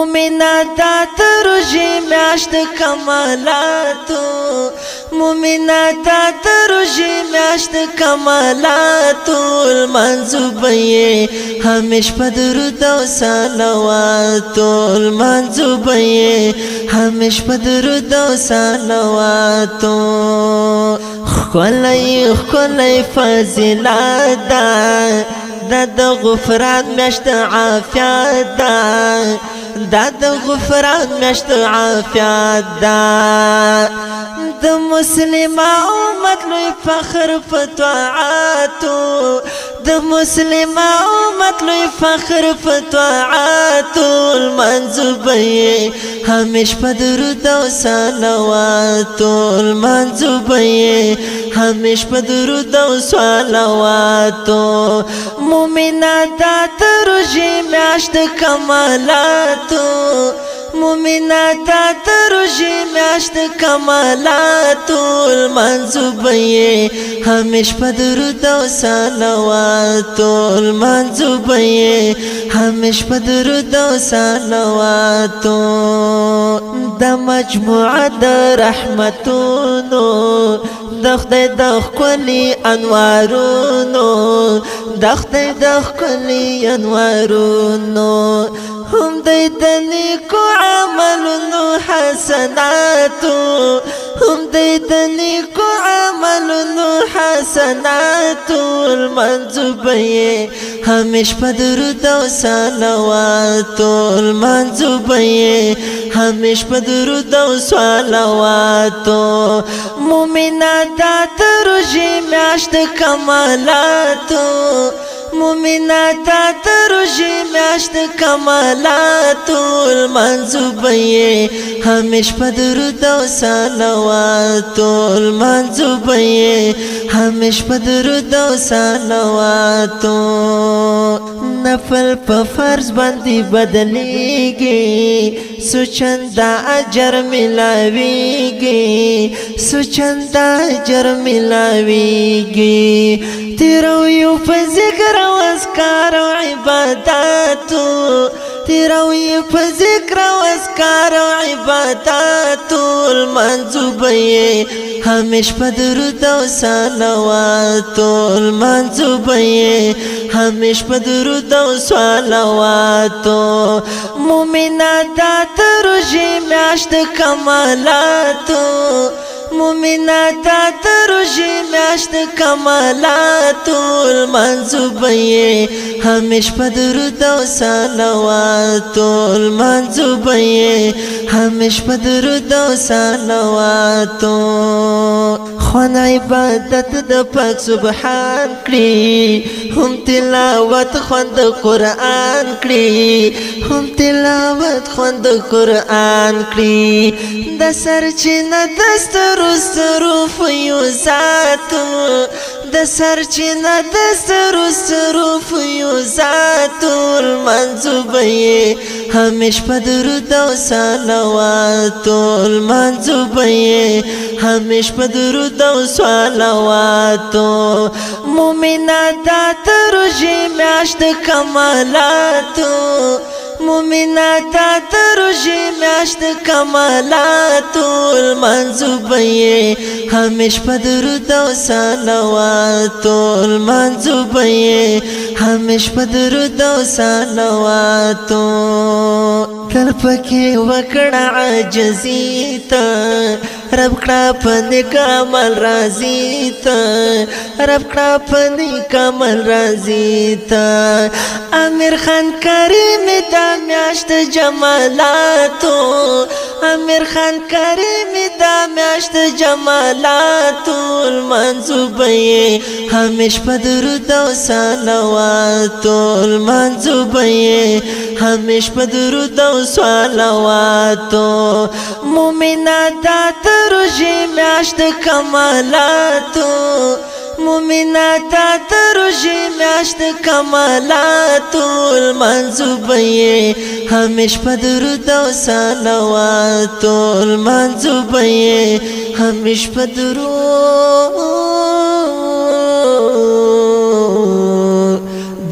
مومنات تروجی میاشت کمالاتو مومنات تروجی میاشت کمالاتو المنزو بیه همیش پدرود و صلواتو المنزو بیه همیش پدرود و صلواتو خلی فضیلت دا د غفران میاشت عافیت دا د غفران میاشت عافیت د مسلم امت لوی فخر فتوعاتو د مسلم امت لوی فخر فتوعاتو المنزوبیه همیش پدرود و صلواتو المنزوبیه همیش پدرود و صلواتو مومنات تروجی میاشت کمالاتو مومنات تروجی میاشت کمالاتو المنزوبیه همیش پدرود و صلواتو المنزوبیه همیش پدرود و صلواتو د مجموعه د رحمتونو د خدای د ښکلي انوارونو د خدای د ښکلي انوارونو هم دی د نیکو عملونو حسناتو هم دی د نیکو عملونو حسناتو المنزوبیه همیش پدرود و صلواتو المنزوبیه همیش پدرود و صلواتو مومنات تروجی میاشت کمالاتو مومنات تروجی میاشت کمالاتو المنزوبیه همیش پدرود و صلواتو المنزوبیه همیش پدرود و صلواتو نفل په فرض باندې بدلیږي سوچند اجر ملاویږي سوچند اجر ملاویږي تیرو یو په ذکر او اذکار او عباداتو تیرو یو په ذکر او اذکار او عباداتو المنزوبیه همیش پدرود و صلواتو المنزوبیه همیش پدرود و صلواتو مومنات تروجی میاشت کمالاتو مومنات تروجی میاشت کمالاتو المنزوبیه همیش پدرود و صلواتو المنزوبیه همیش پدرود و صلواتو خوان عبادت د پاک سبحان کړي هم تلاوت خوند قرآن کړي هم تلاوت خوند قرآن کړي د سرچینه دسترو فیوزاتو د سرچینه دسترو فیوزاتو المنزوبیه همیش پدرود و صلواتو المنزوبیه همیش پدرود و صلواتو مومنات تروجی میاشت کمالاتو مومنات تروجی میاشت کمالاتو المنزوبیه همیش پدرود و صلواتو المنزوبیه همیش پدرود و صلواتو کل پکې وکړه عاجزی ته رب کړه په نیک عمل راضی ته رب کړه په نیک عمل راضی ته امیر خان کریم دا میاشت جمالاتو امیر خان کریم دا میاشت جمالاتو المنزوبیه همیش پدرود و صلواتو المنزوبیه همیش پدرود و صلواتو مومنات تروجی میاشت کمالاتو مومنات تروجی میاشت کمالاتو المنزوبیه همیش پدرود و صلواتو المنزوبیه همیش پدرود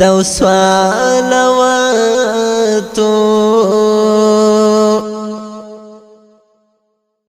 و صلواتو